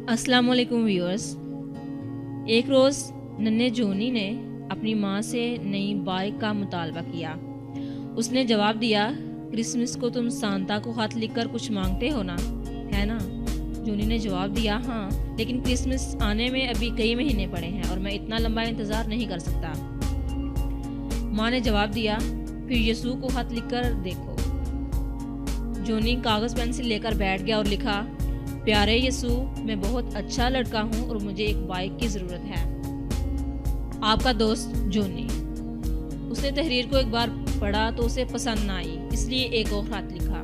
अस्सलाम वालेकुम व्यूअर्स। एक रोज़ नन्हे जोनी ने अपनी माँ से नई बाइक का मुतालबा किया। उसने जवाब दिया, क्रिसमस को तुम सांता को खत लिखकर कुछ मांगते हो ना, है ना? जोनी ने जवाब दिया, हाँ, लेकिन क्रिसमस आने में अभी कई महीने पड़े हैं और मैं इतना लंबा इंतज़ार नहीं कर सकता। माँ ने जवाब दिया, फिर यीशु को खत लिखकर देखो। जोनी कागज़ पेंसिल लेकर बैठ गया और लिखा, प्यारे यीशु, मैं बहुत अच्छा लड़का हूँ और मुझे एक बाइक की ज़रूरत है। आपका दोस्त जोनी। उसने तहरीर को एक बार पढ़ा तो उसे पसंद ना आई, इसलिए एक और खत लिखा।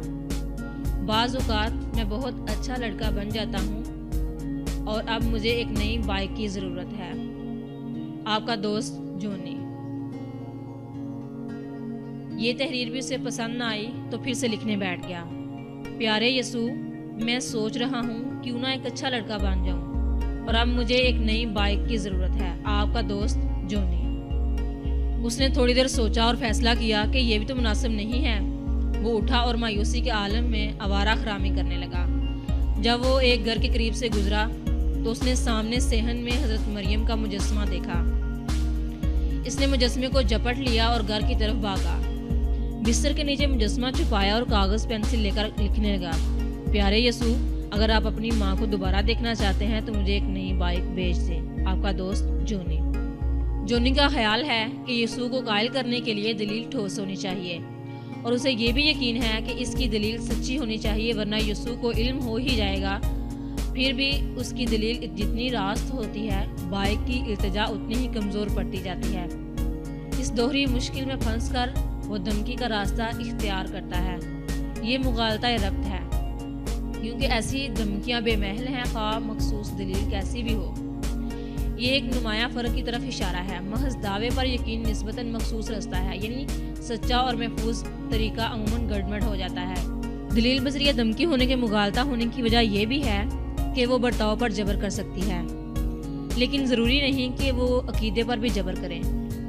बाज़ औक़ात मैं बहुत अच्छा लड़का बन जाता हूँ और अब मुझे एक नई बाइक की ज़रूरत है। आपका दोस्त जोनी। ये तहरीर भी उसे पसंद ना आई तो फिर से लिखने बैठ गया। प्यारे यीशु, मैं सोच रहा हूँ क्यों ना एक अच्छा लड़का बन जाऊँ और अब मुझे एक नई बाइक की ज़रूरत है। आपका दोस्त जोनी। उसने थोड़ी देर सोचा और फैसला किया कि यह भी तो मुनासिब नहीं है। वो उठा और मायूसी के आलम में आवारा खरामी करने लगा। जब वो एक घर के करीब से गुजरा तो उसने सामने सेहन में हज़रत मरियम का मुजस्समा देखा। इसने मुजस्समे को झपट लिया और घर की तरफ भागा। बिस्तर के नीचे मुजस्समा छुपाया और कागज़ पेंसिल लेकर लिखने लगा, प्यारे यीशु, अगर आप अपनी माँ को दोबारा देखना चाहते हैं तो मुझे एक नई बाइक भेज दें। आपका दोस्त जोनी। जोनी का ख्याल है कि यीशु को कायल करने के लिए दलील ठोस होनी चाहिए और उसे ये भी यकीन है कि इसकी दलील सच्ची होनी चाहिए, वरना यीशु को इल्म हो ही जाएगा। फिर भी उसकी दलील जितनी रास्त होती है, बाइक की इल्तिजा उतनी ही कमज़ोर पड़ती जाती है। इस दोहरी मुश्किल में फंस कर वो धमकी का रास्ता इख्तियार करता है। ये मुगालता रब्त है, क्योंकि ऐसी धमकियाँ बेमहल हैं, ख़्वाह मखसूस दलील कैसी भी हो। ये एक नुमाया फ़र्क की तरफ इशारा है। महज दावे पर यकीन निस्बतन मखसूस रास्ता है, यानी सच्चा और महफूज तरीका अमूमन गड़बड़ हो जाता है। दलील बजरिया धमकी होने के मुगालता होने की वजह यह भी है कि वो बर्ताव पर जबर कर सकती है, लेकिन ज़रूरी नहीं कि वो अकीदे पर भी जबर करें।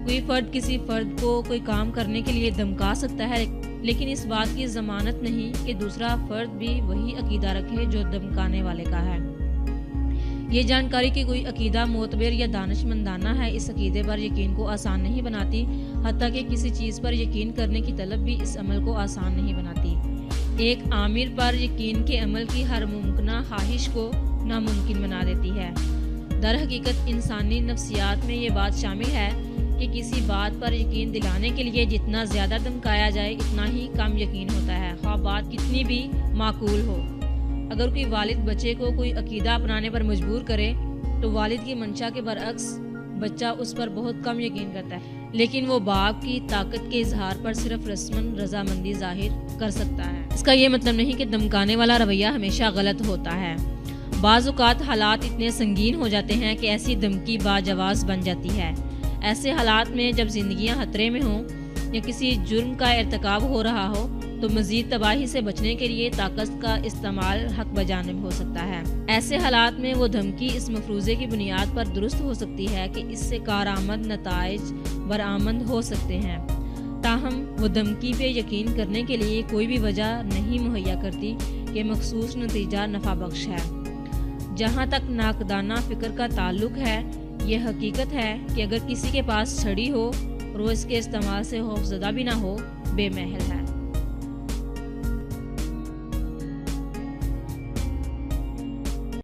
कोई फ़र्द किसी फ़र्द को कोई काम करने के लिए धमका सकता है, लेकिन इस बात की ज़मानत नहीं कि दूसरा फ़र्द भी वही अकीदा रखे जो धमकाने वाले का है। ये जानकारी कि कोई अकीदा मोतबर या दानिशमंदाना है इस अकीदे पर यकीन को आसान नहीं बनाती, हत्ता कि किसी चीज़ पर यकीन करने की तलब भी इस अमल को आसान नहीं बनाती। एक आमिर पर यकीन के अमल की हर मुमकिना ख्वाहिश को नामुमकिन बना देती है। दर हकीकत इंसानी नफ्सियात में ये बात शामिल है कि किसी बात पर यकीन दिलाने के लिए जितना ज़्यादा धमकाया जाए इतना ही कम यकीन होता है, ख्वाह बात कितनी भी माकूल हो। अगर कोई वालिद बच्चे को कोई अकीदा अपनाने पर मजबूर करे तो वालिद की मंशा के बरअक्स बच्चा उस पर बहुत कम यकीन करता है, लेकिन वो बाप की ताकत के इजहार पर सिर्फ रस्मन रजामंदी जाहिर कर सकता है। इसका ये मतलब नहीं कि धमकाने वाला रवैया हमेशा गलत होता है। बाज़ औक़ात हालात इतने संगीन हो जाते हैं कि ऐसी धमकी बाजवाज़ बन जाती है। ऐसे हालात में जब जिंदगियां खतरे में हों या किसी जुर्म का इर्तिकाब हो रहा हो तो मज़ीद तबाही से बचने के लिए ताकत का इस्तेमाल हक बजानिब हो सकता है। ऐसे हालात में वो धमकी इस मफरूज़े की बुनियाद पर दुरुस्त हो सकती है कि इससे कारआमद नताइज बरामद हो सकते हैं, ताहम वो धमकी पे यकीन करने के लिए कोई भी वजह नहीं मुहैया करती कि मखसूस नतीजा नफ़ा बख्श है। जहाँ तक नाकदाना फ़िक्र का ताल्लुक है, यह हकीकत है कि अगर किसी के पास छड़ी हो और वो इसके इस्तेमाल से खौफज़दा भी ना हो, बेमहल है।